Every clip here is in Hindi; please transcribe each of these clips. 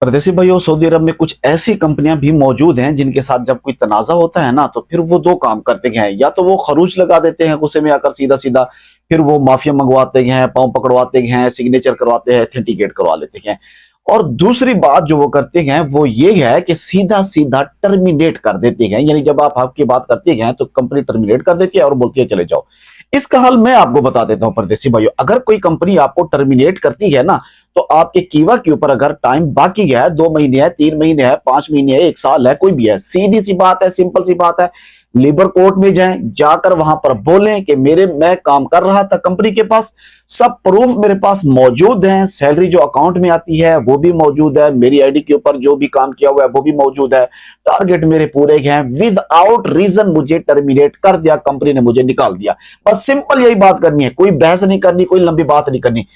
परदेसी भाइयों, सऊदी अरब में कुछ ऐसी कंपनियां भी मौजूद हैं जिनके साथ जब कोई तनाजा होता है ना, तो फिर वो दो काम करते हैं। या तो वो खरूज लगा देते हैं गुस्से में आकर सीधा सीधा, फिर वो माफिया मंगवाते हैं, पाँव पकड़वाते हैं, सिग्नेचर करवाते हैं, ऑथेंटिकेट करवा लेते हैं। और दूसरी बात जो वो करते हैं वो ये है कि सीधा सीधा टर्मिनेट कर देते हैं। यानी जब आप आपकी बात करते हैं तो कंपनी टर्मिनेट कर देती है और बोलती है चले जाओ। इसका हल मैं आपको बता देता हूं परदेसी भाइयों। अगर कोई कंपनी आपको टर्मिनेट करती है ना, तो आपके कीवा के ऊपर अगर टाइम बाकी है, 2 महीने है, 3 महीने है, 5 महीने है, 1 साल है, कोई भी है, सीधी सी बात है, सिंपल सी बात है, लेबर कोर्ट में जाएं, जाकर वहां पर बोलें कि मैं काम कर रहा था कंपनी के पास, सब प्रूफ मेरे पास मौजूद हैं, सैलरी जो अकाउंट में आती है वो भी मौजूद है, मेरी आईडी के ऊपर जो भी काम किया हुआ है वो भी मौजूद है, टारगेट मेरे पूरे हैं, विदाउट रीजन मुझे टर्मिनेट कर दिया, कंपनी ने मुझे निकाल दिया। बस सिंपल यही बात करनी है, कोई बहस नहीं करनी, कोई लंबी बात नहीं करनी।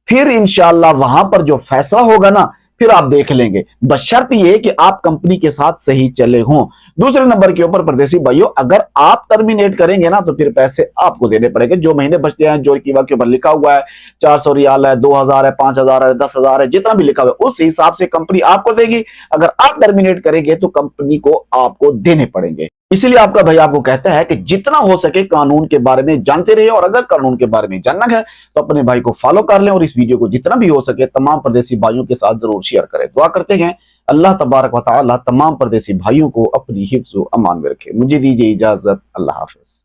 फिर इंशाल्लाह वहां पर जो फैसला होगा ना, फिर आप देख लेंगे, बशर्त ये कि आप कंपनी के साथ सही चले हों। दूसरे नंबर के ऊपर परदेसी भाइयों, अगर आप टर्मिनेट करेंगे ना, तो फिर पैसे आपको देने पड़ेंगे। जो महीने बचते हैं, जो कीवा के ऊपर लिखा हुआ है, 400 रियाल है, 2000 है, 5000 है, 10,000 है, जितना भी लिखा हुआ है उस हिसाब से कंपनी आपको देगी। अगर आप टर्मिनेट करेंगे तो कंपनी को आपको देने पड़ेंगे। इसीलिए आपका भाई आपको कहता है कि जितना हो सके कानून के बारे में जानते रहिए, और अगर कानून के बारे में जानना है तो अपने भाई को फॉलो कर लें, और इस वीडियो को जितना भी हो सके तमाम परदेसी भाइयों के साथ जरूर शेयर करें। दुआ करते हैं अल्लाह तबारक व तआला तमाम परदेसी भाइयों को अपनी हिफ्ज़ व अमान में रखे। मुझे दीजिए इजाजत। अल्लाह हाफिज।